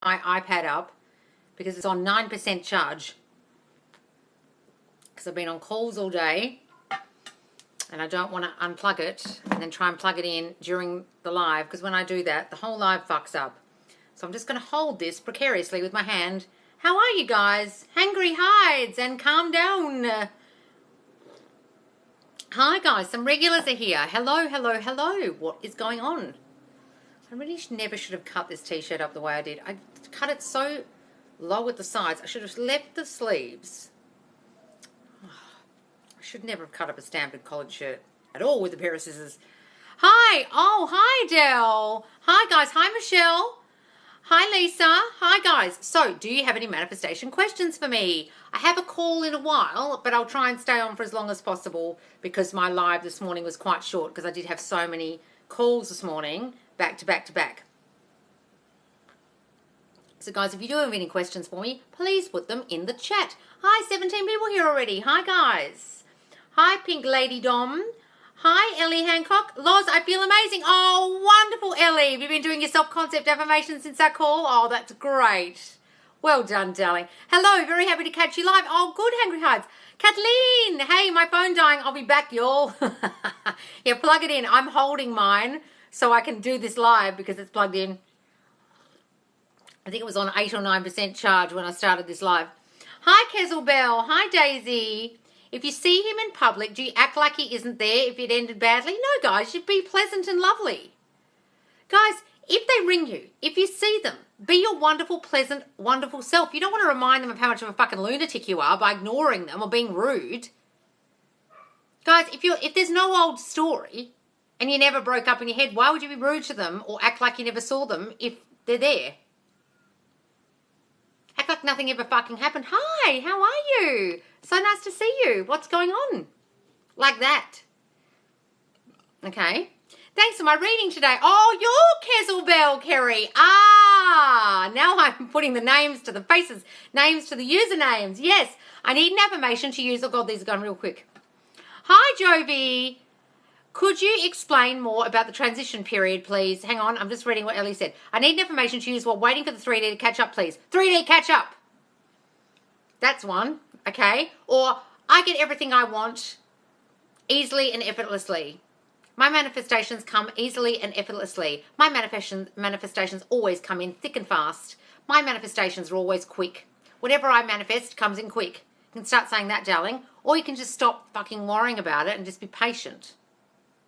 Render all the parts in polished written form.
my iPad up because it's on 9% charge. Because I've been on calls all day and I don't want to unplug it and then try and plug it in during the live, because when I do that, the whole live fucks up. So I'm just going to hold this precariously with my hand. How are you guys? Hangry hides and calm down. Hi guys, some regulars are here. Hello, hello, hello. What is going on? I really never should have cut this t-shirt up the way I did. I cut it so low at the sides. I should have left the sleeves. I should never have cut up a standard collared shirt at all with a pair of scissors. Hi. Oh, hi, Del. Hi, guys. Hi, Michelle. Hi, Lisa. Hi, guys. So, do you have any manifestation questions for me? I have a call in a while, but I'll try and stay on for as long as possible because my live this morning was quite short because I did have so many calls this morning, back to back to back. So, guys, if you do have any questions for me, please put them in the chat. Hi, 17 people here already. Hi, guys. Hi, Pink Lady Dom. Hi, Ellie Hancock. Loz, I feel amazing. Oh, wonderful, Ellie. Have you been doing your self-concept affirmations since that call? Oh, that's great. Well done, darling. Hello, very happy to catch you live. Oh, good, Hungry Hides. Kathleen, hey, my phone dying. I'll be back, y'all. Yeah, plug it in. I'm holding mine so I can do this live because it's plugged in. I think it was on 8 or 9% charge when I started this live. Hi, Kezel Bell. Hi, Daisy. If you see him in public, do you act like he isn't there if it ended badly? No, guys, you'd be pleasant and lovely. Guys, if they ring you, if you see them, be your wonderful, pleasant, wonderful self. You don't want to remind them of how much of a fucking lunatic you are by ignoring them or being rude. Guys, if there's no old story and you never broke up in your head, why would you be rude to them or act like you never saw them if they're there? Act like nothing ever fucking happened. Hi, how are you? So nice to see you. What's going on? Like that. Okay. Thanks for my reading today. Oh, you're Kezel Bell, Kerry. Ah, now I'm putting the names to the faces, names to the usernames. Yes, I need an affirmation to use. Oh, God, these are going real quick. Hi, Jovi. Could you explain more about the transition period, please? Hang on, I'm just reading what Ellie said. I need an affirmation to use while waiting for the 3D to catch up, please. 3D catch up. That's one, okay? Or I get everything I want easily and effortlessly. My manifestations come easily and effortlessly. My manifestations always come in thick and fast. My manifestations are always quick. Whatever I manifest comes in quick. You can start saying that, darling. Or you can just stop fucking worrying about it and just be patient.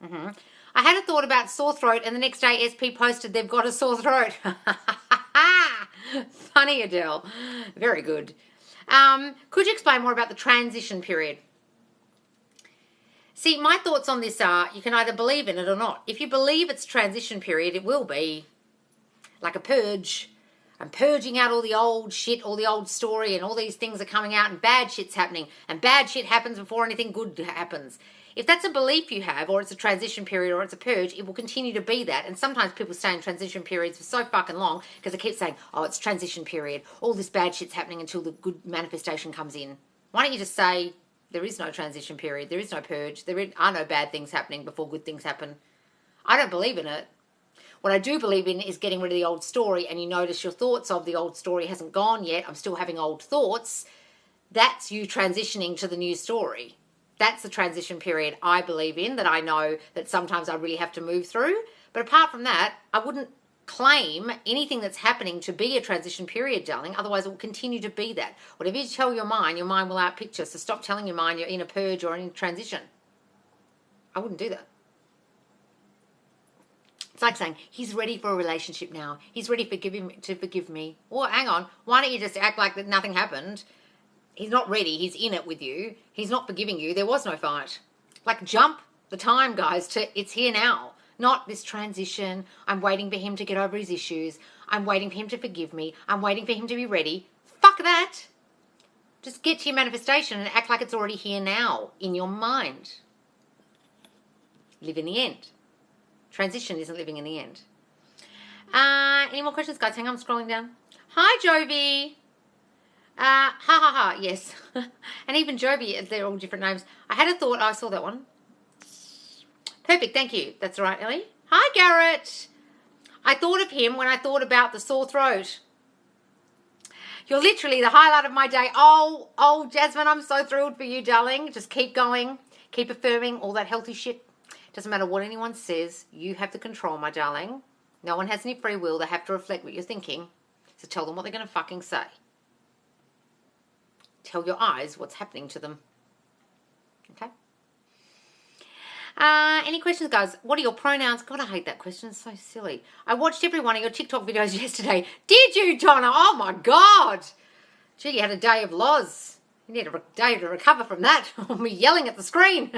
I had a thought about sore throat, and the next day SP posted they've got a sore throat. Funny, Adele. Very good. Could you explain more about the transition period? See, my thoughts on this are you can either believe in it or not. If you believe it's transition period, it will be like a purge. I'm purging out all the old shit, all the old story, and all these things are coming out, and bad shit's happening, and bad shit happens before anything good happens. If that's a belief you have, or it's a transition period, or it's a purge, it will continue to be that. And sometimes people stay in transition periods for so fucking long because they keep saying, oh, it's transition period. All this bad shit's happening until the good manifestation comes in. Why don't you just say, there is no transition period, there is no purge, there are no bad things happening before good things happen. I don't believe in it. What I do believe in is getting rid of the old story, and you notice your thoughts of the old story hasn't gone yet. I'm still having old thoughts. That's you transitioning to the new story. That's the transition period I believe in, that I know that sometimes I really have to move through. But apart from that, I wouldn't claim anything that's happening to be a transition period, darling. Otherwise, it will continue to be that. Whatever you tell your mind will outpicture. So stop telling your mind you're in a purge or in a transition. I wouldn't do that. It's like saying, he's ready for a relationship now. He's ready to forgive me. Or hang on, why don't you just act like that nothing happened? He's not ready. He's in it with you. He's not forgiving you. There was no fight. Like, jump the time, guys, to it's here now. Not this transition. I'm waiting for him to get over his issues. I'm waiting for him to forgive me. I'm waiting for him to be ready. Fuck that. Just get to your manifestation and act like it's already here now in your mind. Live in the end. Transition isn't living in the end. Any more questions, guys? Hang on, I'm scrolling down. Hi, Jovi. Ha ha ha, yes. And even Jovi, they're all different names. I had a thought. Oh, I saw that one. Perfect, thank you. That's right, Ellie. Hi, Garrett. I thought of him when I thought about the sore throat. You're literally the highlight of my day. Oh, Jasmine, I'm so thrilled for you, darling. Just keep going. Keep affirming all that healthy shit. Doesn't matter what anyone says. You have the control, my darling. No one has any free will. They have to reflect what you're thinking. So tell them what they're going to fucking say. Tell your eyes what's happening to them. Okay? Any questions, guys? What are your pronouns? God, I hate that question. It's so silly. I watched every one of your TikTok videos yesterday. Did you, Donna? Oh, my God. Gee, you had a day of loz. You need a day to recover from that. Me yelling at the screen.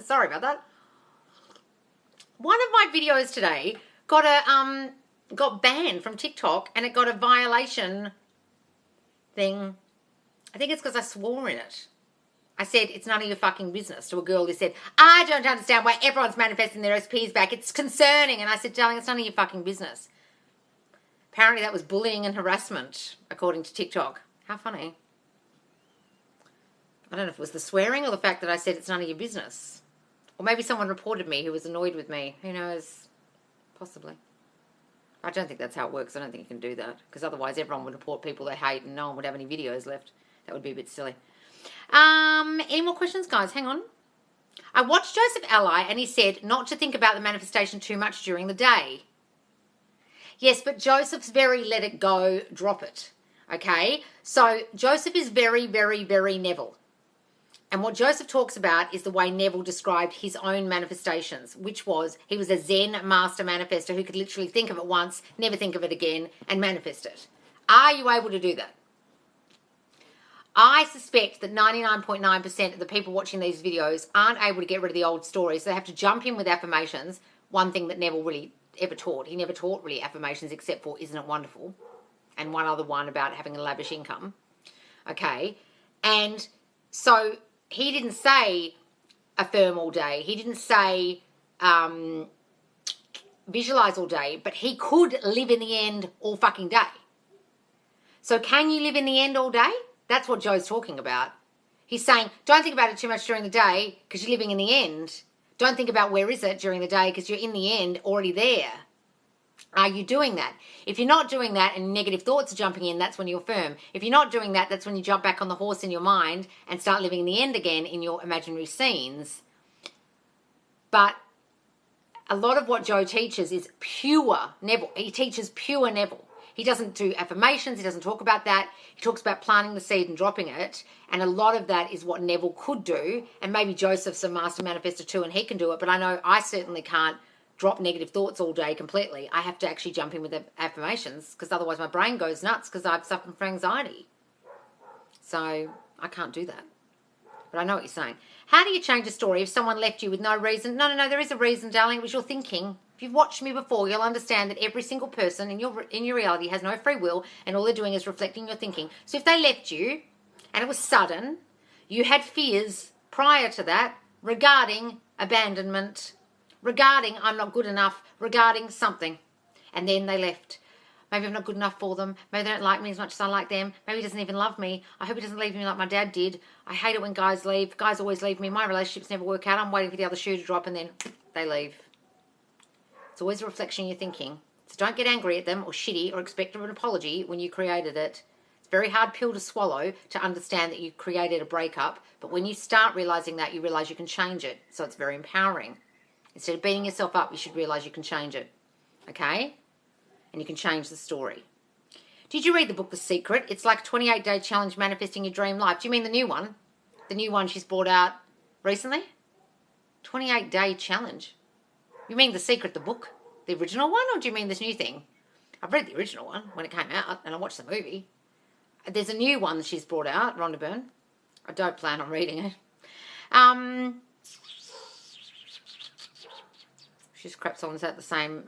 Sorry about that. One of my videos today got banned from TikTok, and it got a violation thing. I think it's because I swore in it. I said, it's none of your fucking business, to a girl who said, I don't understand why everyone's manifesting their SPs back. It's concerning. And I said, darling, it's none of your fucking business. Apparently that was bullying and harassment, according to TikTok. How funny. I don't know if it was the swearing or the fact that I said it's none of your business. Or maybe someone reported me who was annoyed with me. Who knows? Possibly. I don't think that's how it works. I don't think you can do that. Because otherwise everyone would report people they hate and no one would have any videos left. That would be a bit silly. Any more questions, guys? Hang on. I watched Joseph Ally and he said not to think about the manifestation too much during the day. Yes, but Joseph's very let it go, drop it. Okay? So Joseph is very, very, very Neville. And what Joseph talks about is the way Neville described his own manifestations, which was he was a Zen master manifester who could literally think of it once, never think of it again, and manifest it. Are you able to do that? I suspect that 99.9% of the people watching these videos aren't able to get rid of the old stories. So they have to jump in with affirmations, one thing that Neville really ever taught. He never taught really affirmations except for Isn't It Wonderful? And one other one about having a lavish income. Okay? And so he didn't say affirm all day. He didn't say visualize all day. But he could live in the end all fucking day. So can you live in the end all day? That's what Joe's talking about. He's saying, don't think about it too much during the day because you're living in the end. Don't think about where is it during the day because you're in the end already there. Are you doing that? If you're not doing that and negative thoughts are jumping in, that's when you affirm. If you're not doing that, that's when you jump back on the horse in your mind and start living in the end again in your imaginary scenes. But a lot of what Joe teaches is pure Neville. He teaches pure Neville. He doesn't do affirmations. He doesn't talk about that. He talks about planting the seed and dropping it. And a lot of that is what Neville could do. And maybe Joseph's a master manifestor too and he can do it. But I know I certainly can't drop negative thoughts all day completely. I have to actually jump in with the affirmations because otherwise my brain goes nuts because I've suffered from anxiety. So I can't do that. But I know what you're saying. How do you change a story if someone left you with no reason? No, there is a reason, darling. It was your thinking. If you've watched me before, you'll understand that every single person in your reality has no free will and all they're doing is reflecting your thinking. So if they left you and it was sudden, you had fears prior to that regarding abandonment, regarding I'm not good enough, regarding something, and then they left. Maybe I'm not good enough for them. Maybe they don't like me as much as I like them. Maybe he doesn't even love me. I hope he doesn't leave me like my dad did. I hate it when guys leave. Guys always leave me. My relationships never work out. I'm waiting for the other shoe to drop and then they leave. It's always a reflection of your thinking. So don't get angry at them or shitty or expect an apology when you created it. It's a very hard pill to swallow to understand that you created a breakup. But when you start realizing that, you realize you can change it. So it's very empowering. Instead of beating yourself up, you should realize you can change it. Okay? And you can change the story. Did you read the book The Secret? It's like a 28-day challenge manifesting your dream life. Do you mean the new one? The new one she's brought out recently? 28-day challenge. You mean The Secret, the book? The original one? Or do you mean this new thing? I've read the original one when it came out and I watched the movie. There's a new one that she's brought out, Rhonda Byrne. I don't plan on reading it. She just craps on at the same...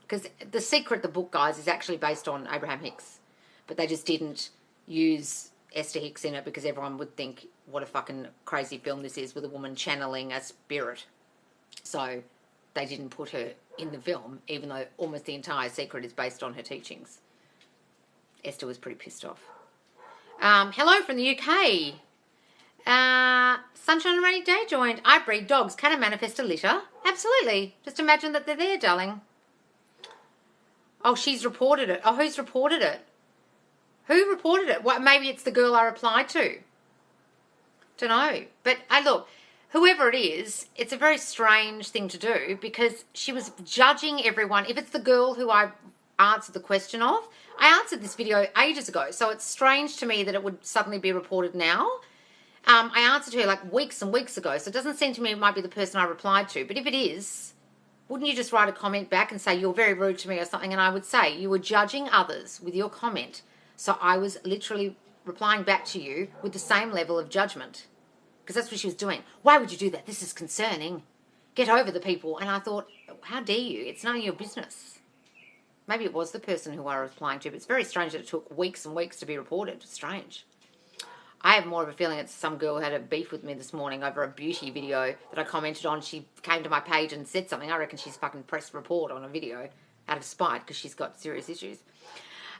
because The Secret, the book, guys, is actually based on Abraham Hicks. But they just didn't use Esther Hicks in it because everyone would think what a fucking crazy film this is with a woman channeling a spirit. So they didn't put her in the film, even though almost the entire Secret is based on her teachings. Esther was pretty pissed off. Hello from the UK. Sunshine and Rainy Day joined. I breed dogs. Can I manifest a litter? Absolutely. Just imagine that they're there, darling. Oh, she's reported it. Oh, who's reported it? Who reported it? What? Maybe it's the girl I replied to. Don't know. But look, whoever it is, it's a very strange thing to do because she was judging everyone. If it's the girl who I answered the question of, I answered this video ages ago. So it's strange to me that it would suddenly be reported now. I answered her like weeks and weeks ago. So it doesn't seem to me it might be the person I replied to. But if it is, wouldn't you just write a comment back and say, you're very rude to me or something? And I would say, you were judging others with your comment. So I was literally replying back to you with the same level of judgment. Because that's what she was doing. Why would you do that? This is concerning. Get over the people. And I thought, how dare you? It's none of your business. Maybe it was the person who I was replying to, but it's very strange that it took weeks and weeks to be reported. It's strange. I have more of a feeling it's some girl who had a beef with me this morning over a beauty video that I commented on. She came to my page and said something. I reckon she's fucking pressed report on a video out of spite because she's got serious issues.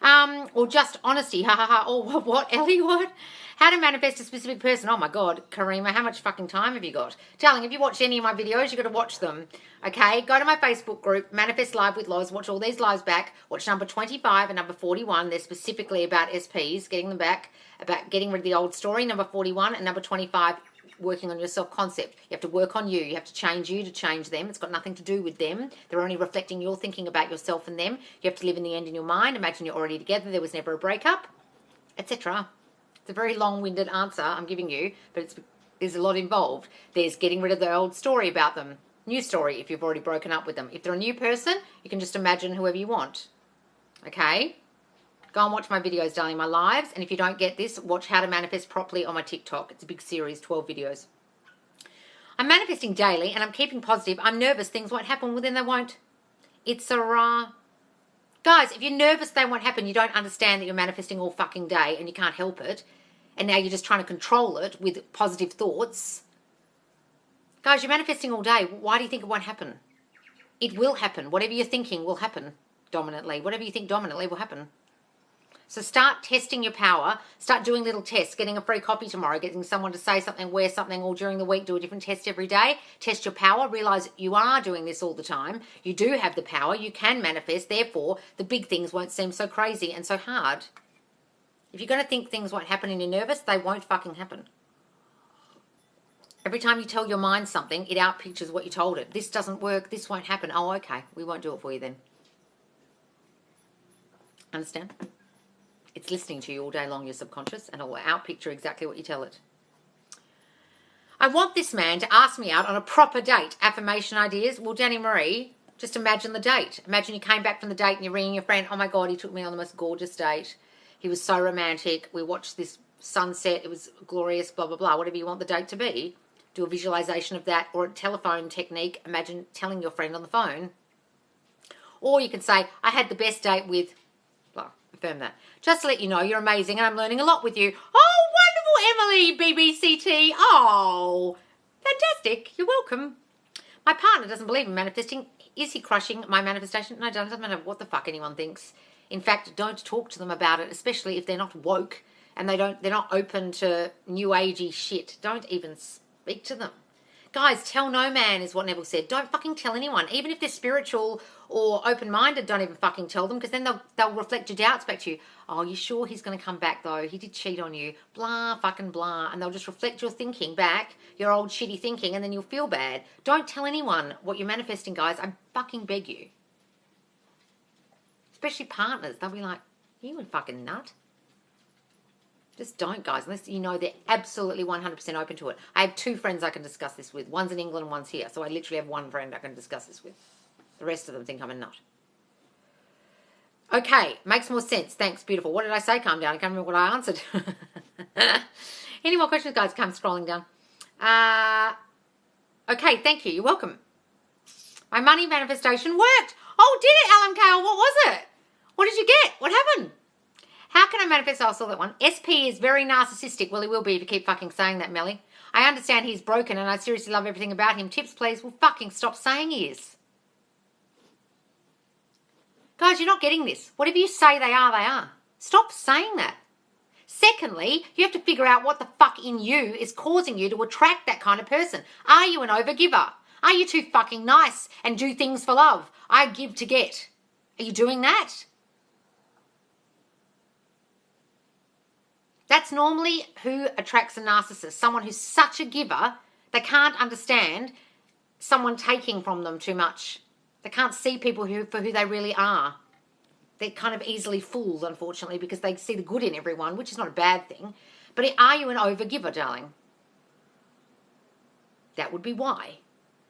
Or just honesty, ha ha ha. Or what, Ellie, what? How to manifest a specific person. Oh my God, Karima, how much fucking time have you got? Darling, if you watch any of my videos, you've got to watch them. Okay, go to my Facebook group, Manifest Live with Loz, watch all these lives back, watch number 25 and number 41. They're specifically about SPs, getting them back, about getting rid of the old story, number 41, and number 25, working on your self-concept. You have to work on you. You have to change you to change them. It's got nothing to do with them. They're only reflecting your thinking about yourself and them. You have to live in the end in your mind. Imagine you're already together. There was never a breakup, etc. It's a very long-winded answer I'm giving you, but there's a lot involved. There's getting rid of the old story about them. New story if you've already broken up with them. If they're a new person, you can just imagine whoever you want. Okay? Go and watch my videos, darling, my lives. And if you don't get this, watch How to Manifest Properly on my TikTok. It's a big series, 12 videos. I'm manifesting daily and I'm keeping positive. I'm nervous things won't happen, well then they won't. It's a Guys, if you're nervous they won't happen, you don't understand that you're manifesting all fucking day and you can't help it. And now you're just trying to control it with positive thoughts. Guys, you're manifesting all day. Why do you think it won't happen? It will happen. Whatever you're thinking will happen dominantly. Whatever you think dominantly will happen. So start testing your power. Start doing little tests, getting a free copy tomorrow, getting someone to say something, wear something, or during the week do a different test every day. Test your power. Realize you are doing this all the time. You do have the power. You can manifest. Therefore, the big things won't seem so crazy and so hard. If you're going to think things won't happen and you're nervous, they won't fucking happen. Every time you tell your mind something, it outpictures what you told it. This doesn't work. This won't happen. Oh, okay. We won't do it for you then. Understand? It's listening to you all day long, your subconscious, and it will outpicture exactly what you tell it. I want this man to ask me out on a proper date. Affirmation ideas? Well, Danny Marie, just imagine the date. Imagine you came back from the date and you're ringing your friend, oh my God, he took me on the most gorgeous date. He was so romantic. We watched this sunset. It was glorious, blah, blah, blah. Whatever you want the date to be. Do a visualization of that, or a telephone technique. Imagine telling your friend on the phone. Or you can say, I had the best date with... Affirm that. Just to let you know, you're amazing and I'm learning a lot with you. Oh, wonderful, Emily, BBCT. Oh, fantastic. You're welcome. My partner doesn't believe in manifesting. Is he crushing my manifestation? No, it doesn't matter what the fuck anyone thinks. In fact, don't talk to them about it, especially if they're not woke and they're not open to new agey shit. Don't even speak to them. Guys, tell no man is what Neville said. Don't fucking tell anyone. Even if they're spiritual or open-minded, don't even fucking tell them, because then they'll reflect your doubts back to you. Oh, you sure he's going to come back, though? He did cheat on you. Blah, fucking blah. And they'll just reflect your thinking back, your old shitty thinking, and then you'll feel bad. Don't tell anyone what you're manifesting, guys. I fucking beg you. Especially partners. They'll be like, you a fucking nut. Just don't, guys, unless you know they're absolutely 100% open to it. I have 2 friends I can discuss this with. One's in England and one's here. So I literally have 1 friend I can discuss this with. The rest of them think I'm a nut. Okay, makes more sense. Thanks, beautiful. What did I say? Calm down. I can't remember what I answered. Any more questions, guys? Come scrolling down. Okay, thank you. You're welcome. My money manifestation worked. Oh, did it, Alan Kale? What was it? What did you get? What happened? How can I manifest? I saw that one. SP is very narcissistic. Well, he will be if you keep fucking saying that, Melly. I understand he's broken and I seriously love everything about him. Tips, please. Well, fucking stop saying he is. Guys, you're not getting this. Whatever you say they are, they are. Stop saying that. Secondly, you have to figure out what the fuck in you is causing you to attract that kind of person. Are you an overgiver? Are you too fucking nice and do things for love? I give to get. Are you doing that? That's normally who attracts a narcissist. Someone who's such a giver, they can't understand someone taking from them too much. They can't see people for who they really are. They're kind of easily fooled, unfortunately, because they see the good in everyone, which is not a bad thing. But are you an overgiver, darling? That would be why.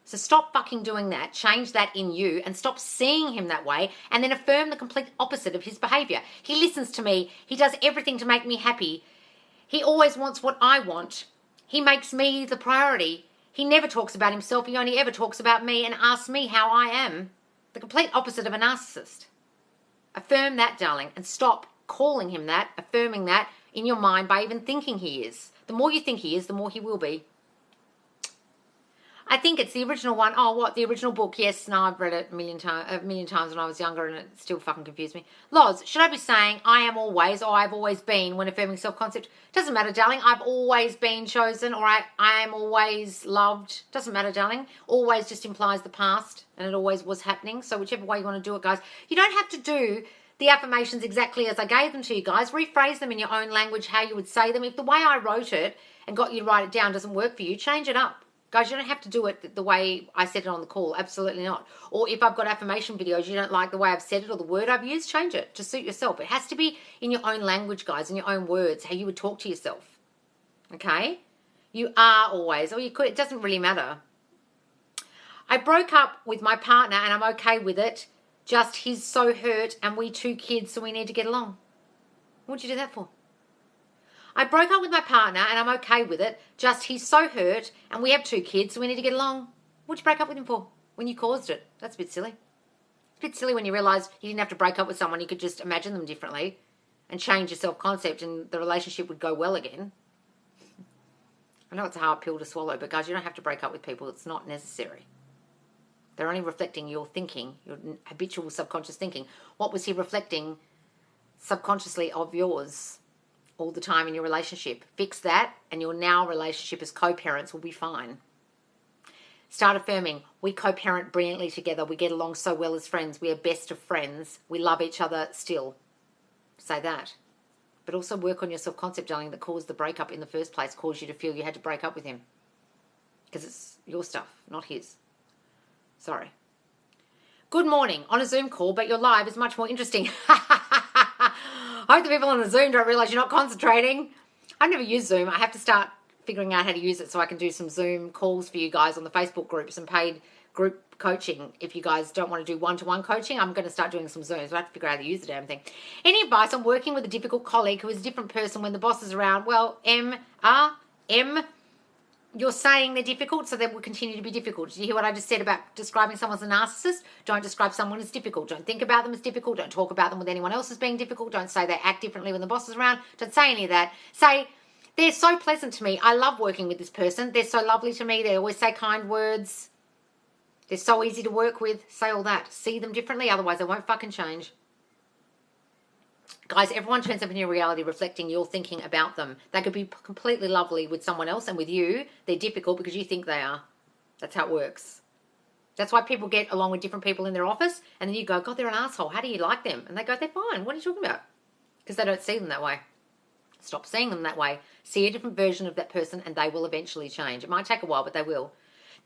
So stop fucking doing that. Change that in you and stop seeing him that way, and then affirm the complete opposite of his behavior. He listens to me. He does everything to make me happy. He always wants what I want. He makes me the priority. He never talks about himself. He only ever talks about me and asks me how I am. The complete opposite of a narcissist. Affirm that, darling, and stop calling him that, affirming that in your mind by even thinking he is. The more you think he is, the more he will be. I think it's the original one. Oh, what? The original book? Yes, no, I've read it a million times when I was younger, and it still fucking confused me. Loz, should I be saying I am always, or I've always been when affirming self-concept? Doesn't matter, darling. I've always been chosen, or I am always loved. Doesn't matter, darling. Always just implies the past, and it always was happening. So whichever way you want to do it, guys. You don't have to do the affirmations exactly as I gave them to you guys. Rephrase them in your own language, how you would say them. If the way I wrote it and got you to write it down doesn't work for you, change it up. Guys, you don't have to do it the way I said it on the call. Absolutely not. Or if I've got affirmation videos, you don't like the way I've said it or the word I've used, change it to suit yourself. It has to be in your own language, guys, in your own words, how you would talk to yourself. Okay? You are always, or you could, it doesn't really matter. I broke up with my partner and I'm okay with it. Just he's so hurt and we 2 kids, so we need to get along. What'd you do that for? I broke up with my partner and I'm okay with it. Just he's so hurt and we have 2 kids, so we need to get along. What'd you break up with him for? When you caused it. That's a bit silly. It's a bit silly when you realise you didn't have to break up with someone. You could just imagine them differently and change your self-concept and the relationship would go well again. I know it's a hard pill to swallow, but guys, you don't have to break up with people. It's not necessary. They're only reflecting your thinking, your habitual subconscious thinking. What was he reflecting subconsciously of yours all the time in your relationship? Fix that and your now relationship as co-parents will be fine. Start affirming, we co-parent brilliantly together. We get along so well as friends. We are best of friends. We love each other still. Say that. But also work on your self-concept, darling, that caused the breakup in the first place, caused you to feel you had to break up with him. Because it's your stuff, not his. Sorry. Good morning. On a Zoom call, but your live is much more interesting. I hope the people on the Zoom don't realise you're not concentrating. I've never used Zoom. I have to start figuring out how to use it so I can do some Zoom calls for you guys on the Facebook groups and paid group coaching. If you guys don't want to do one-to-one coaching, I'm going to start doing some Zooms. I have to figure out how to use the damn thing. Any advice on working with a difficult colleague who is a different person when the boss is around? Well, you're saying they're difficult, so they will continue to be difficult. Did you hear what I just said about describing someone as a narcissist? Don't describe someone as difficult. Don't think about them as difficult. Don't talk about them with anyone else as being difficult. Don't say they act differently when the boss is around. Don't say any of that. Say, they're so pleasant to me. I love working with this person. They're so lovely to me. They always say kind words. They're so easy to work with. Say all that. See them differently, otherwise they won't fucking change. Guys, everyone turns up in your reality reflecting your thinking about them. They could be completely lovely with someone else, and with you, they're difficult because you think they are. That's how it works. That's why people get along with different people in their office, and then you go, God, they're an asshole. How do you like them? And they go, they're fine. What are you talking about? Because they don't see them that way. Stop seeing them that way. See a different version of that person, and they will eventually change. It might take a while, but they will.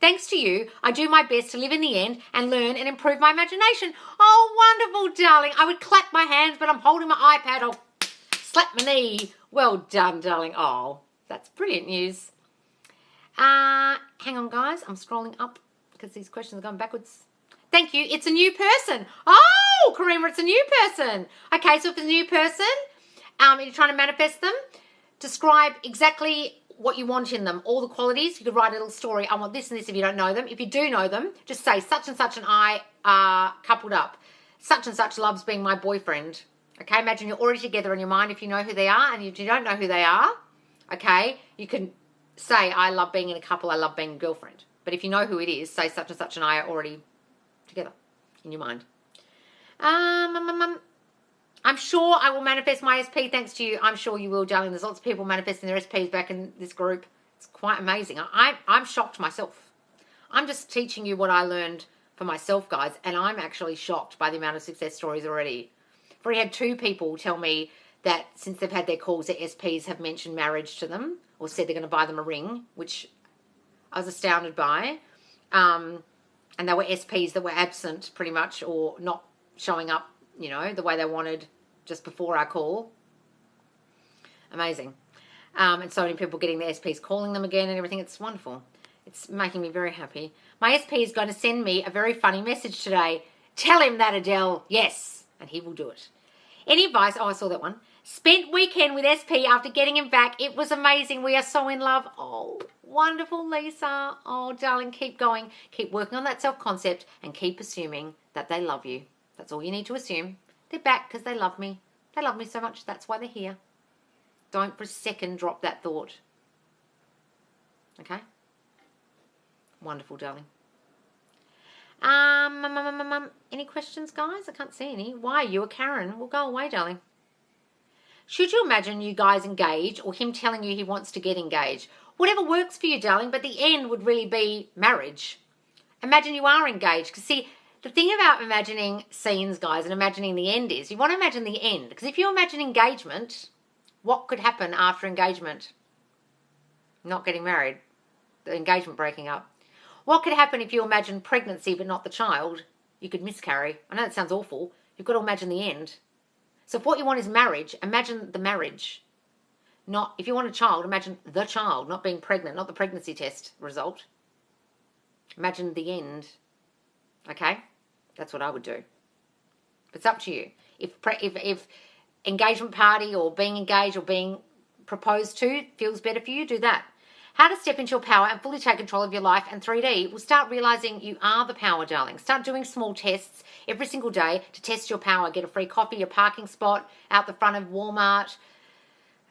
Thanks to you, I do my best to live in the end and learn and improve my imagination. Oh, wonderful, darling. I would clap my hands, but I'm holding my iPad. I'll slap my knee. Well done, darling. Oh, that's brilliant news. Hang on, guys. I'm scrolling up because these questions are going backwards. Thank you. It's a new person. Oh, Karima, it's a new person. Okay, so if it's a new person, you're trying to manifest them, describe exactly what you want in them, all the qualities. You could write a little story. I want this and this if you don't know them. If you do know them, just say such and such and I are coupled up. Such and such loves being my boyfriend. Okay, imagine you're already together in your mind if you know who they are, and if you don't know who they are, okay, you can say I love being in a couple, I love being a girlfriend. But if you know who it is, say such and such and I are already together in your mind. I'm sure I will manifest my SP thanks to you. I'm sure you will, darling. There's lots of people manifesting their SPs back in this group. It's quite amazing. I'm shocked myself. I'm just teaching you what I learned for myself, guys, and I'm actually shocked by the amount of success stories already. I've already had 2 people tell me that since they've had their calls, their SPs have mentioned marriage to them or said they're going to buy them a ring, which I was astounded by. And they were SPs that were absent pretty much or not showing up, you know, the way they wanted just before our call. Amazing. And so many people getting their SPs calling them again and everything. It's wonderful. It's making me very happy. My SP is going to send me a very funny message today. Tell him that, Adele. Yes. And he will do it. Any advice? Oh, I saw that one. Spent weekend with SP after getting him back. It was amazing. We are so in love. Oh, wonderful, Lisa. Oh, darling, keep going. Keep working on that self-concept and keep assuming that they love you. That's all you need to assume. They're back because they love me. They love me so much. That's why they're here. Don't for a second drop that thought. Okay? Wonderful, darling. Any questions, guys? I can't see any. Why? You or Karen? Well, go away, darling. Should you imagine you guys engage or him telling you he wants to get engaged? Whatever works for you, darling, but the end would really be marriage. Imagine you are engaged. Because, see, the thing about imagining scenes, guys, and imagining the end is you want to imagine the end. Because if you imagine engagement, what could happen after engagement? Not getting married. The engagement breaking up. What could happen if you imagine pregnancy but not the child? You could miscarry. I know that sounds awful. You've got to imagine the end. So if what you want is marriage, imagine the marriage. Not, if you want a child, imagine the child, not being pregnant, not the pregnancy test result. Imagine the end. Okay? That's what I would do. It's up to you. If engagement party or being engaged or being proposed to feels better for you, do that. How to step into your power and fully take control of your life. And 3D will start realizing you are the power, darling. Start doing small tests every single day to test your power. Get a free coffee, a parking spot out the front of Walmart,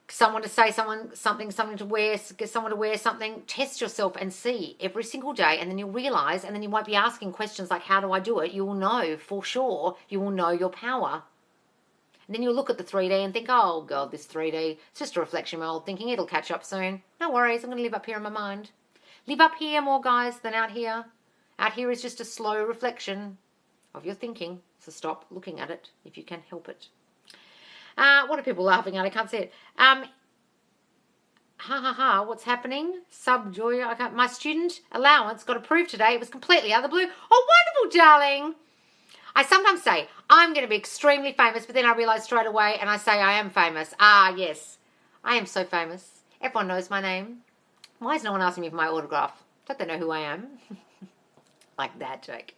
someone to say something to wear, get someone to wear something. Test yourself and see every single day, and then you'll realize, and then you won't be asking questions like, how do I do it? You will know for sure. You will know your power. And then you'll look at the 3D and think, oh, God, this 3D, it's just a reflection of my old thinking. It'll catch up soon. No worries. I'm going to live up here in my mind. Live up here more, guys, than out here. Out here is just a slow reflection of your thinking. So stop looking at it if you can help it. What are people laughing at? I can't see it. What's happening? Subjoy. My student allowance got approved today. It was completely out of the blue. Oh, wonderful, darling. I sometimes say, I'm going to be extremely famous, but then I realize straight away and I say I am famous. Ah, yes. I am so famous. Everyone knows my name. Why is no one asking me for my autograph? Don't they know who I am? Like that, Jake.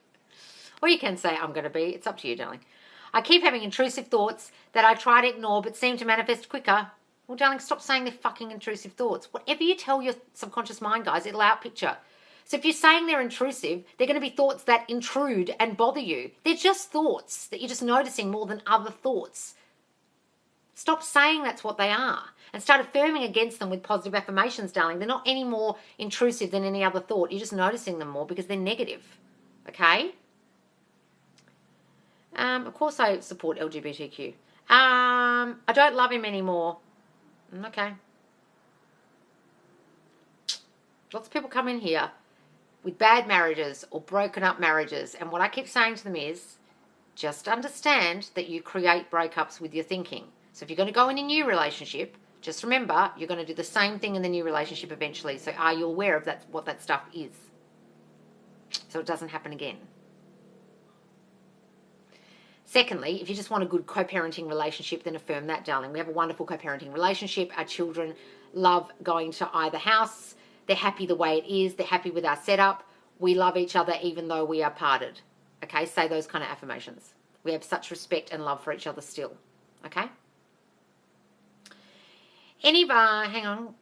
Or you can say I'm going to be. It's up to you, darling. I keep having intrusive thoughts that I try to ignore but seem to manifest quicker. Well, darling, stop saying they're fucking intrusive thoughts. Whatever you tell your subconscious mind, guys, it'll outpicture. So if you're saying they're intrusive, they're going to be thoughts that intrude and bother you. They're just thoughts that you're just noticing more than other thoughts. Stop saying that's what they are and start affirming against them with positive affirmations, darling. They're not any more intrusive than any other thought. You're just noticing them more because they're negative. Okay? Of course I support LGBTQ. I don't love him anymore. Okay. Lots of people come in here with bad marriages or broken up marriages. And what I keep saying to them is, just understand that you create breakups with your thinking. So if you're going to go in a new relationship, just remember you're going to do the same thing in the new relationship eventually. So are you aware of that, what that stuff is? So it doesn't happen again. Secondly, if you just want a good co-parenting relationship, then affirm that, darling. We have a wonderful co-parenting relationship. Our children love going to either house. They're happy the way it is. They're happy with our setup. We love each other even though we are parted. Okay, say those kind of affirmations. We have such respect and love for each other still. Okay? Hang on.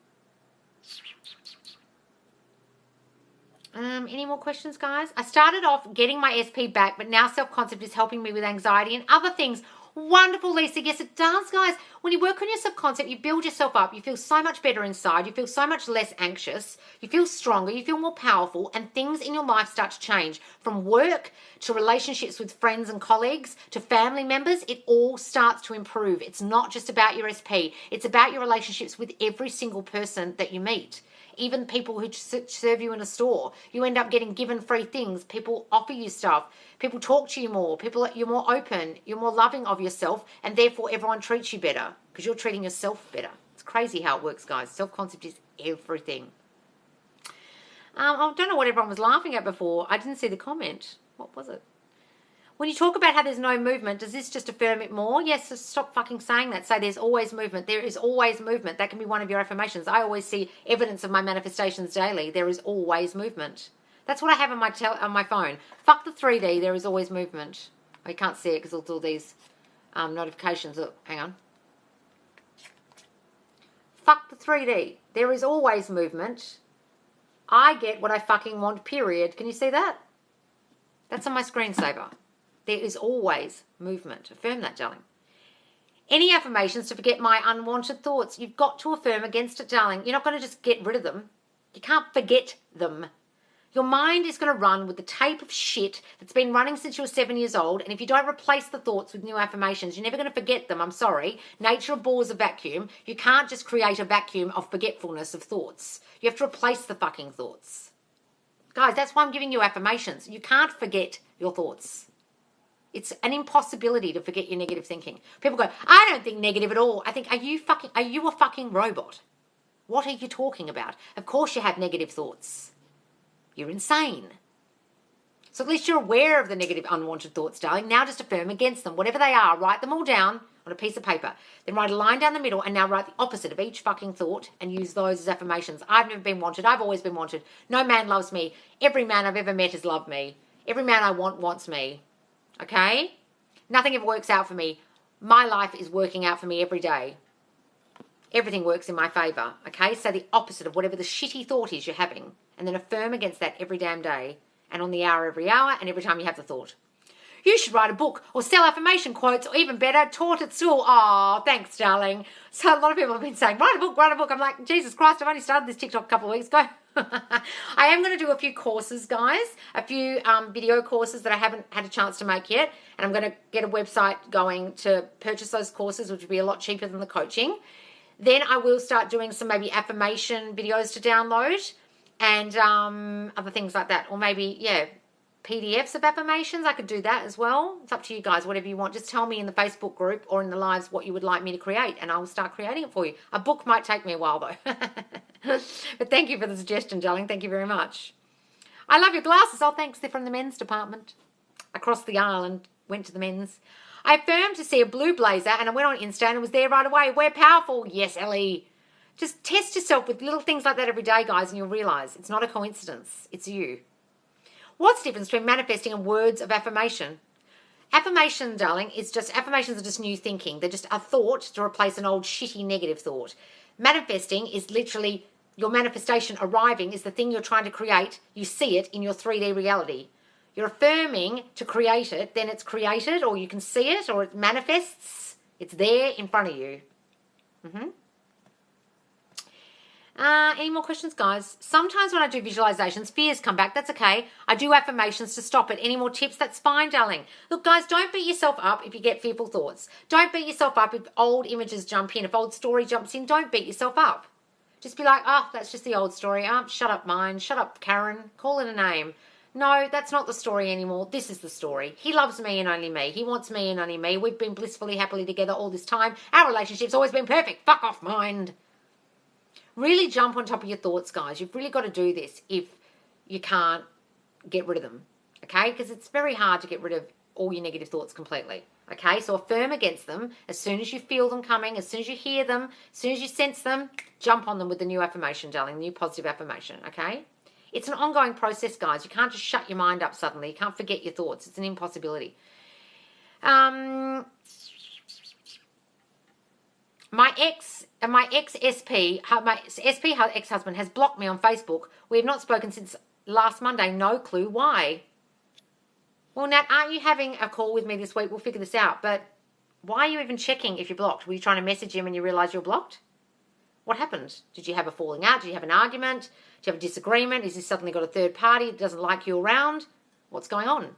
Any more questions, guys? I started off getting my SP back, but now self-concept is helping me with anxiety and other things. Wonderful, Lisa. Yes, it does, guys. When you work on your subconcept, you build yourself up. You feel so much better inside. You feel so much less anxious. You feel stronger. You feel more powerful, and things in your life start to change. From work to relationships with friends and colleagues to family members, it all starts to improve. It's not just about your SP. It's about your relationships with every single person that you meet. Even people who serve you in a store. You end up getting given free things. People offer you stuff. People talk to you more. You're more open. You're more loving of yourself, and therefore everyone treats you better. better because you're treating yourself better. It's crazy how it works, guys. Self-concept is everything. I don't know what everyone was laughing at before. I didn't see the comment. What was it? When you talk about how there's no movement, does this just affirm it more? Yes, so stop fucking saying that. Say there's always movement. There is always movement. That can be one of your affirmations. I always see evidence of my manifestations daily. There is always movement. That's what I have on my phone. Fuck the 3D. There is always movement. I can't see it because it's all these notifications. Oh, hang on. Fuck the 3D. There is always movement. I get what I fucking want, period. Can you see that? That's on my screensaver. There is always movement. Affirm that, darling. Any affirmations to forget my unwanted thoughts? You've got to affirm against it, darling. You're not going to just get rid of them. You can't forget them. Your mind is going to run with the tape of shit that's been running since you were 7 years old, and if you don't replace the thoughts with new affirmations, you're never going to forget them. I'm sorry. Nature abhors a vacuum. You can't just create a vacuum of forgetfulness of thoughts. You have to replace the fucking thoughts. Guys, that's why I'm giving you affirmations. You can't forget your thoughts. It's an impossibility to forget your negative thinking. People go, I don't think negative at all. I think, are you a fucking robot? What are you talking about? Of course you have negative thoughts. You're insane. So at least you're aware of the negative unwanted thoughts, darling. Now just affirm against them. Whatever they are, write them all down on a piece of paper. Then write a line down the middle and now write the opposite of each fucking thought and use those as affirmations. I've never been wanted. I've always been wanted. No man loves me. Every man I've ever met has loved me. Every man I want wants me. Okay? Nothing ever works out for me. My life is working out for me every day. Everything works in my favour. Okay? So the opposite of whatever the shitty thought is you're having. And then affirm against that every damn day. And on the hour every hour and every time you have the thought. You should write a book or sell affirmation quotes or even better, taught at school. Oh, thanks, darling. So a lot of people have been saying, write a book, write a book. I'm like, Jesus Christ, I've only started this TikTok a couple of weeks ago. I am going to do a few courses, guys, a few video courses that I haven't had a chance to make yet. And I'm going to get a website going to purchase those courses, which would be a lot cheaper than the coaching. Then I will start doing some maybe affirmation videos to download and other things like that. Or maybe, yeah, PDFs of affirmations. I could do that as well. It's up to you guys, whatever you want. Just tell me in the Facebook group or in the lives what you would like me to create and I'll start creating it for you. A book might take me a while though. But thank you for the suggestion, darling. Thank you very much. I love your glasses. Oh, thanks. They're from the men's department. I crossed the aisle and went to the men's. I affirmed to see a blue blazer and I went on Insta and it was there right away. We're powerful. Yes, Ellie. Just test yourself with little things like that every day, guys, and you'll realise it's not a coincidence. It's you. What's the difference between manifesting and words of affirmation? Affirmation, darling, affirmations are just new thinking. They're just a thought to replace an old shitty negative thought. Manifesting is literally your manifestation arriving is the thing you're trying to create. You see it in your 3D reality. You're affirming to create it, then it's created, or you can see it, or it manifests. It's there in front of you. Any more questions, guys? Sometimes when I do visualizations, fears come back. That's okay. I do affirmations to stop it. Any more tips? That's fine, darling. Look, guys, don't beat yourself up if you get fearful thoughts. Don't beat yourself up if old images jump in. If old story jumps in, don't beat yourself up. Just be like, oh, that's just the old story. Shut up, mind. Shut up, Karen. Call it a name. No, that's not the story anymore. This is the story. He loves me and only me. He wants me and only me. We've been blissfully, happily together all this time. Our relationship's always been perfect. Fuck off, mind. Really jump on top of your thoughts, guys. You've really got to do this if you can't get rid of them, okay? Because it's very hard to get rid of all your negative thoughts completely, okay? So affirm against them as soon as you feel them coming, as soon as you hear them, as soon as you sense them, jump on them with the new affirmation, darling, the new positive affirmation, okay? It's an ongoing process, guys. You can't just shut your mind up suddenly. You can't forget your thoughts. It's an impossibility. My ex-SP ex-husband has blocked me on Facebook. We have not spoken since last Monday. No clue why. Well, Nat, aren't you having a call with me this week? We'll figure this out. But why are you even checking if you're blocked? Were you trying to message him and you realise you're blocked? What happened? Did you have a falling out? Did you have an argument? Do you have a disagreement? Is he suddenly got a third party that doesn't like you around? What's going on?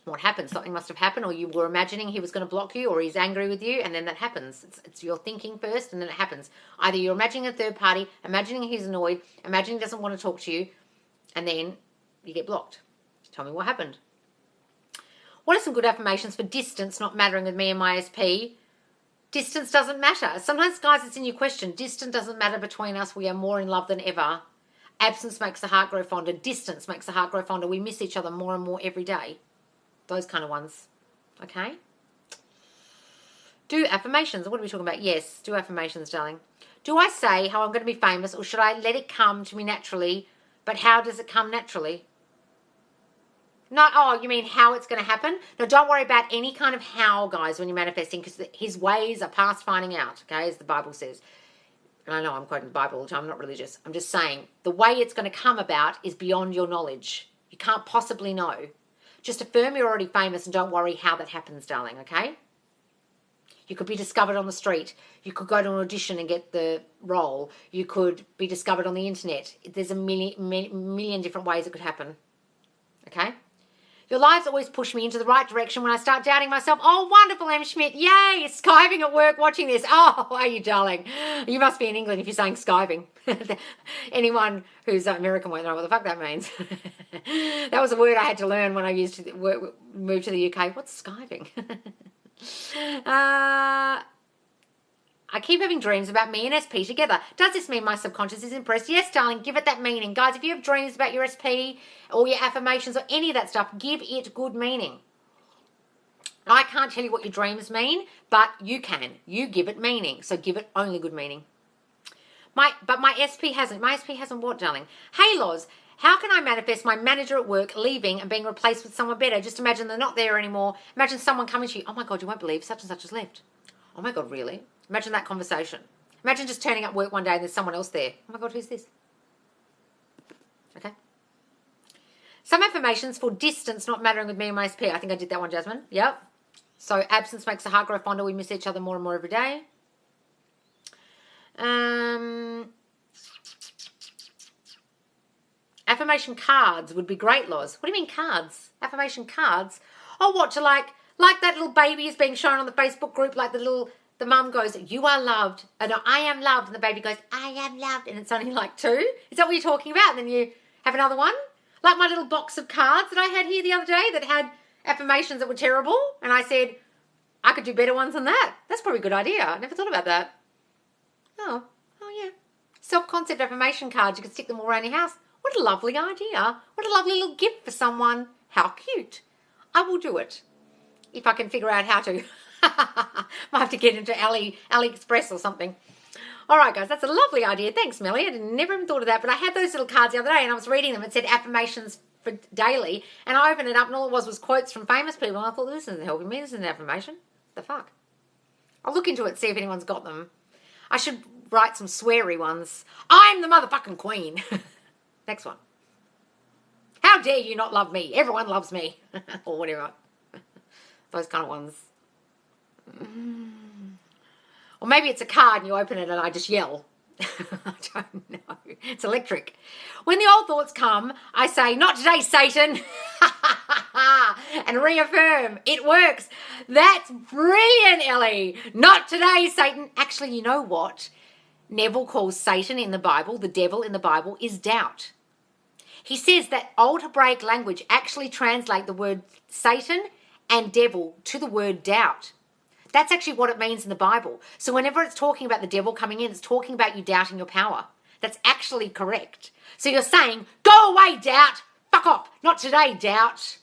What happened? Something must have happened, or you were imagining he was going to block you, or he's angry with you, and then that happens. It's your thinking first, and then it happens. Either you're imagining a third party, imagining he's annoyed, imagining he doesn't want to talk to you, and then you get blocked. Tell me what happened. What are some good affirmations for distance not mattering with me and my SP? Distance doesn't matter. Sometimes, guys, it's in your question. Distance doesn't matter between us. We are more in love than ever. Absence makes the heart grow fonder. Distance makes the heart grow fonder. We miss each other more and more every day. Those kind of ones. Okay? Do affirmations. What are we talking about? Yes, do affirmations, darling. Do I say how I'm going to be famous, or should I let it come to me naturally? But how does it come naturally? No, oh, you mean how it's going to happen? No, don't worry about any kind of how, guys, when you're manifesting, because his ways are past finding out, okay, as the Bible says. And I know I'm quoting the Bible all the time. I'm not religious. I'm just saying the way it's going to come about is beyond your knowledge. You can't possibly know. Just affirm you're already famous and don't worry how that happens, darling, okay? You could be discovered on the street. You could go to an audition and get the role. You could be discovered on the internet. There's a million different ways it could happen, okay? Your lives always push me into the right direction when I start doubting myself. Oh, wonderful, Em Schmidt. Yay, skiving at work watching this. Oh, are you, darling? You must be in England if you're saying skiving. Anyone who's American won't know what the fuck that means. That was a word I had to learn when I moved to the UK. What's skiving? I keep having dreams about me and SP together. Does this mean my subconscious is impressed? Yes, darling, give it that meaning. Guys, if you have dreams about your SP or your affirmations or any of that stuff, give it good meaning. I can't tell you what your dreams mean, but you can. You give it meaning, so give it only good meaning. But my SP hasn't. My SP hasn't what, darling? Hey, Loz, how can I manifest my manager at work leaving and being replaced with someone better? Just imagine they're not there anymore. Imagine someone coming to you. Oh, my God, you won't believe such and such has left. Oh, my God, really? Imagine that conversation. Imagine just turning up work one day and there's someone else there. Oh, my God, who's this? Okay. Some affirmations for distance not mattering with me and my SP. I think I did that one, Jasmine. Yep. So absence makes the heart grow fonder. We miss each other more and more every day. Affirmation cards would be great, Loz. What do you mean cards? Affirmation cards? Oh, what, to like that little baby is being shown on the Facebook group, like the mum goes, you are loved. No, I am loved. And the baby goes, I am loved. And it's only like 2. Is that what you're talking about? And then you have another one? Like my little box of cards that I had here the other day that had affirmations that were terrible. And I said, I could do better ones than that. That's probably a good idea. I never thought about that. Oh yeah. Self-concept affirmation cards. You could stick them all around your house. What a lovely idea. What a lovely little gift for someone. How cute. I will do it. If I can figure out how to. Might have to get into AliExpress or something. All right, guys, that's a lovely idea. Thanks, Melly. I never even thought of that, but I had those little cards the other day and I was reading them. It said affirmations for daily, and I opened it up and all it was quotes from famous people, and I thought, this isn't helping me. This isn't an affirmation. The fuck? I'll look into it, see if anyone's got them. I should write some sweary ones. I'm the motherfucking queen. Next one. How dare you not love me? Everyone loves me. Or whatever. Those kind of ones. Or maybe it's a card and you open it and I just yell. I don't know. It's electric. When the old thoughts come, I say, not today, Satan. And reaffirm. It works. That's brilliant, Ellie. Not today, Satan. Actually, you know what? Neville calls Satan in the Bible, the devil in the Bible, is doubt. He says that old Hebraic language actually translate the word Satan and devil to the word doubt. That's actually what it means in the Bible. So whenever it's talking about the devil coming in, it's talking about you doubting your power. That's actually correct. So you're saying, go away, doubt. Fuck off. Not today, doubt.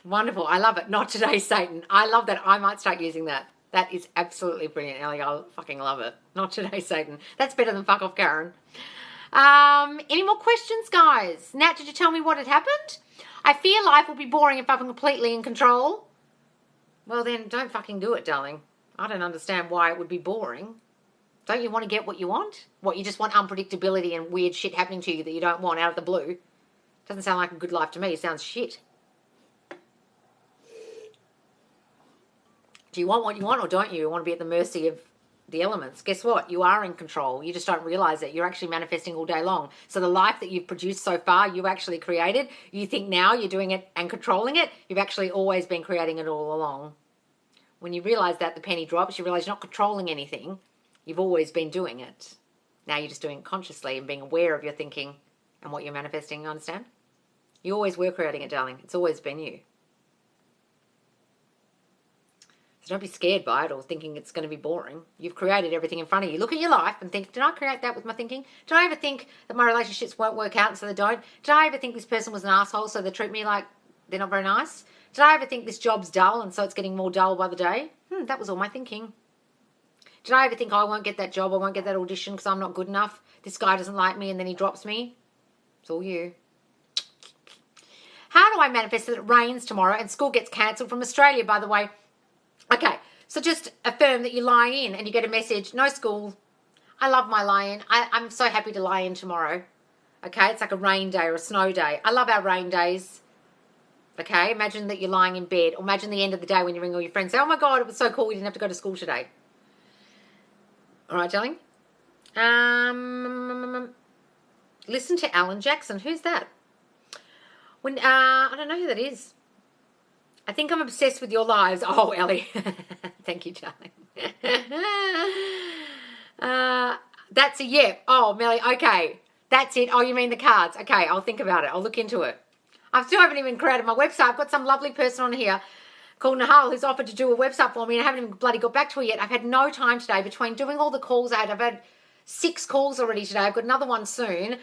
Wonderful. I love it. Not today, Satan. I love that. I might start using that. That is absolutely brilliant, Ellie. I fucking love it. Not today, Satan. That's better than fuck off, Karen. Any more questions, guys? Nat, did you tell me what had happened? I fear life will be boring if I'm completely in control. Well, then don't fucking do it, darling. I don't understand why it would be boring. Don't you want to get what you want? What, you just want unpredictability and weird shit happening to you that you don't want out of the blue? Doesn't sound like a good life to me. It sounds shit. Do you want what you want or don't you? You want to be at the mercy of the elements. Guess what? You are in control. You just don't realize it. You're actually manifesting all day long. So the life that you've produced so far, you actually created. You think now you're doing it and controlling it. You've actually always been creating it all along. When you realize that, the penny drops. You realize you're not controlling anything. You've always been doing it. Now you're just doing it consciously and being aware of your thinking and what you're manifesting. You understand? You always were creating it, darling. It's always been you. So Don't be scared by it or thinking it's going to be boring. You've created everything in front of you. Look at your life and think, did I create that with my thinking? Did I ever think that my relationships won't work out and so they don't? Did I ever think this person was an asshole so they treat me like they're not very nice? Did I ever think this job's dull and so it's getting more dull by the day? That was all my thinking. Did I ever think, oh, I won't get that job, I won't get that audition because I'm not good enough? This guy doesn't like me and then he drops me? It's all you. How do I manifest that it rains tomorrow and school gets cancelled from Australia, by the way? Okay, so just affirm that you lie in and you get a message, no school. I love my lie-in. I'm so happy to lie in tomorrow. Okay, it's like a rain day or a snow day. I love our rain days. Okay, imagine that you're lying in bed. Or imagine the end of the day when you ring all your friends and say, oh my God, it was so cool we didn't have to go to school today. All right, darling. Listen to Alan Jackson. Who's that? I don't know who that is. I think I'm obsessed with your lives. Oh, Ellie. Thank you, darling. That's a yep. Oh, Melly, okay. That's it. Oh, you mean the cards. Okay, I'll think about it. I'll look into it. I still haven't even created my website. I've got some lovely person on here called Nahal who's offered to do a website for me and I haven't even bloody got back to her yet. I've had no time today between doing all the calls I've had 6 calls already today. I've got another one soon.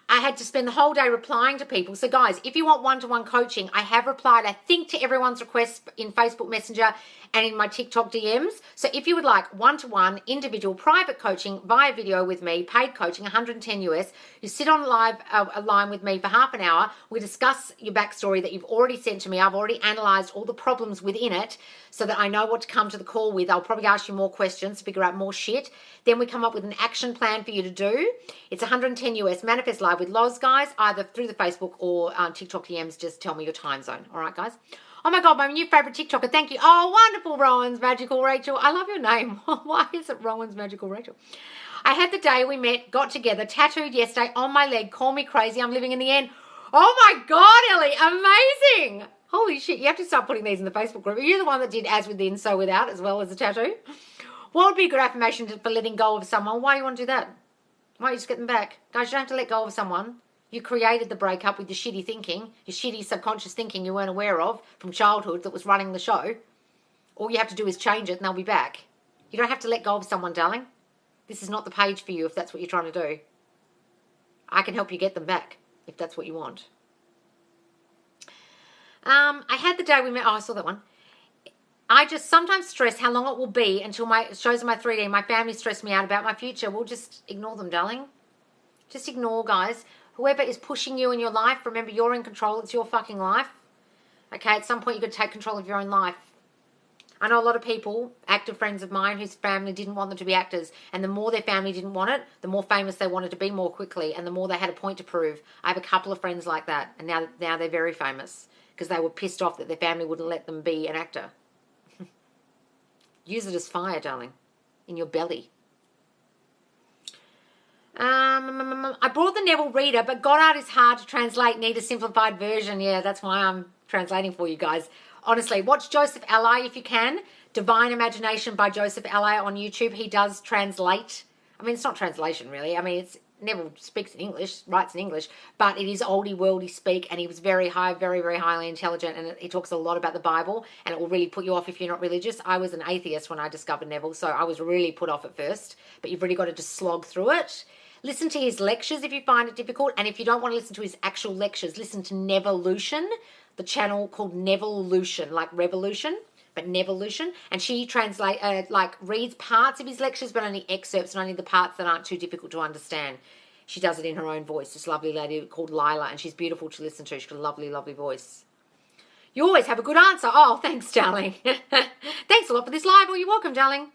I had to spend the whole day replying to people. So guys, if you want one-to-one coaching, I have replied, I think, to everyone's requests in Facebook Messenger and in my TikTok DMs. So if you would like one-to-one individual private coaching via video with me, paid coaching, 110 US, you sit on a line with me for half an hour. We discuss your backstory that you've already sent to me. I've already analyzed all the problems within it so that I know what to come to the call with. I'll probably ask you more questions to figure out more shit. Then we come up with an action plan for you to do. It's 110 US, manifest live with Loz, guys, either through the Facebook or TikTok DMs. Just tell me your time zone. All right, guys? Oh my God, my new favorite TikToker. Thank you. Oh, wonderful, Rowan's Magical Rachel. I love your name. Why is it Rowan's Magical Rachel? I had the day we met, got together, tattooed yesterday on my leg. Call me crazy. I'm living in the end. Oh my God, Ellie. Amazing. Holy shit. You have to start putting these in the Facebook group. Are you the one that did as within, so without, as well as the tattoo? What would be a good affirmation for letting go of someone? Why do you want to do that? Why don't you just get them back? Guys, you don't have to let go of someone. You created the breakup with your shitty thinking, your shitty subconscious thinking you weren't aware of from childhood that was running the show. All you have to do is change it and they'll be back. You don't have to let go of someone, darling. This is not the page for you if that's what you're trying to do. I can help you get them back if that's what you want. I had the day we met. Oh, I saw that one. I just sometimes stress how long it will be until my shows in my 3D. My family stress me out about my future. We'll just ignore them, darling. Just ignore, guys. Whoever is pushing you in your life, remember you're in control. It's your fucking life. Okay, at some point you've got to take control of your own life. I know a lot of people, active friends of mine, whose family didn't want them to be actors. And the more their family didn't want it, the more famous they wanted to be more quickly. And the more they had a point to prove. I have a couple of friends like that. And now they're very famous. Because they were pissed off that their family wouldn't let them be an actor. Use it as fire, darling. In your belly. I brought the Neville Reader, but Goddard is hard to translate. Need a simplified version. Yeah, that's why I'm translating for you guys. Honestly, watch Joseph Ally if you can. Divine Imagination by Joseph Ally on YouTube. He does translate. I mean, it's not translation, really. I mean, it's Neville speaks in English, writes in English, but it is oldie worldy speak, and he was very high, very, very highly intelligent, and he talks a lot about the Bible, and it will really put you off if you're not religious. I was an atheist when I discovered Neville, so I was really put off at first, but you've really got to just slog through it. Listen to his lectures if you find it difficult, and if you don't want to listen to his actual lectures, listen to Nevolution, the channel called Nevolution, like Revolution, but Nevolution, and she reads parts of his lectures, but only excerpts and only the parts that aren't too difficult to understand. She does it in her own voice, this lovely lady called Lila, and she's beautiful to listen to. She's got a lovely, lovely voice. You always have a good answer. Oh, thanks, darling. Thanks a lot for this live. Oh, you're welcome, darling.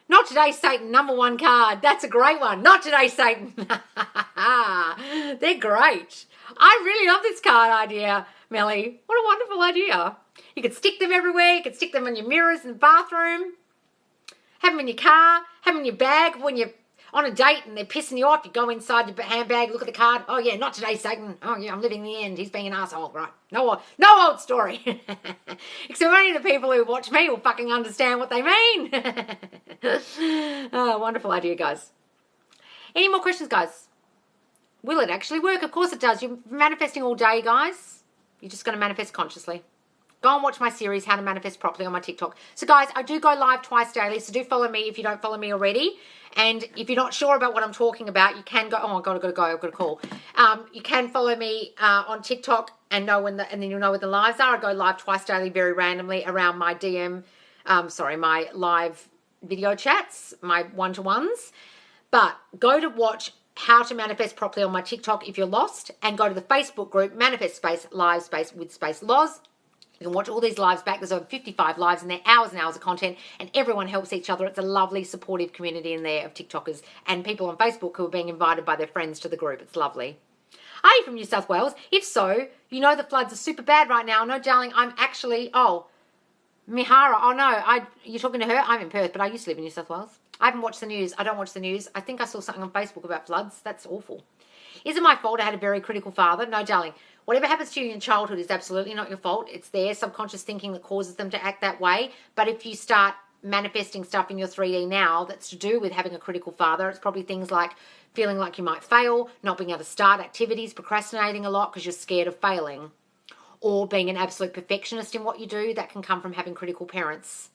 Not today, Satan, #1 card. That's a great one. Not today, Satan. They're great. I really love this card idea, Melly. What a wonderful idea. You could stick them everywhere. You could stick them on your mirrors in the bathroom. Have them in your car. Have them in your bag when you're on a date and they're pissing you off. You go inside your handbag, look at the card. Oh, yeah, not today, Satan. Oh, yeah, I'm living the end. He's being an asshole. Right. No old story. Except only the people who watch me will fucking understand what they mean. Oh, wonderful idea, guys. Any more questions, guys? Will it actually work? Of course it does. You're manifesting all day, guys. You're just going to manifest consciously. Go and watch my series, How to Manifest Properly, on my TikTok. So guys, I do go live twice daily, so do follow me if you don't follow me already. And if you're not sure about what I'm talking about, you can go, oh, I've got to go, I've got a call. You can follow me on TikTok and then you'll know when the lives are. I go live twice daily very randomly around my my live video chats, my one-to-ones. But go to watch How to Manifest Properly on my TikTok if you're lost, and go to the Facebook group, Manifest Space Live Space with Space Loz. You can watch all these lives back. There's over 55 lives in there, hours and hours of content, and everyone helps each other. It's a lovely, supportive community in there of TikTokers and people on Facebook who are being invited by their friends to the group. It's lovely. Are you from New South Wales? If so, you know the floods are super bad right now. No, darling, I'm actually, Mihara. Oh, no, you're talking to her? I'm in Perth, but I used to live in New South Wales. I haven't watched the news. I don't watch the news. I think I saw something on Facebook about floods. That's awful. Is it my fault I had a very critical father? No, darling. Whatever happens to you in childhood is absolutely not your fault. It's their subconscious thinking that causes them to act that way. But if you start manifesting stuff in your 3D now that's to do with having a critical father, it's probably things like feeling like you might fail, not being able to start activities, procrastinating a lot because you're scared of failing, or being an absolute perfectionist in what you do. That can come from having critical parents.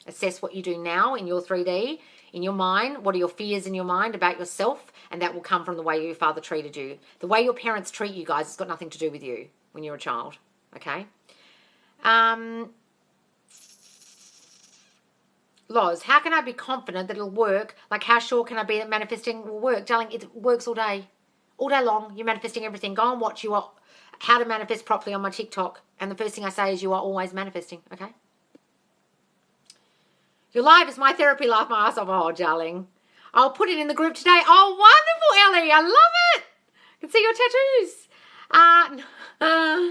Assess what you do now in your 3D, in your mind. What are your fears in your mind about yourself? And that will come from the way your father treated you. The way your parents treat you, guys, it's got nothing to do with you when you're a child. Okay? Loz, how can I be confident that it'll work? Like, how sure can I be that manifesting will work? Darling, it works all day. All day long, you're manifesting everything. Go and watch How to Manifest Properly on my TikTok. And the first thing I say is you are always manifesting, okay? Your live is my therapy, laugh my ass off. Oh, darling. I'll put it in the group today. Oh, wonderful, Ellie. I love it. I can see your tattoos.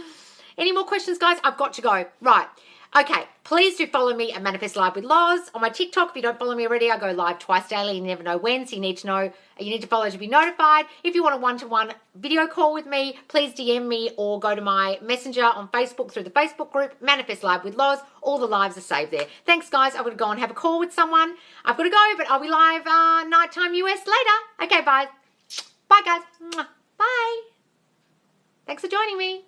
Any more questions, guys? I've got to go. Right. Okay. Please do follow me at Manifest Live with Loz. On my TikTok, if you don't follow me already, I go live twice daily. You never know when, so you need to follow to be notified. If you want a one-to-one video call with me, please DM me or go to my messenger on Facebook through the Facebook group, Manifest Live with Loz. All the lives are saved there. Thanks, guys. I'm going to go and have a call with someone. I've got to go, but I'll be live nighttime US later. Okay, bye. Bye, guys. Bye. Thanks for joining me.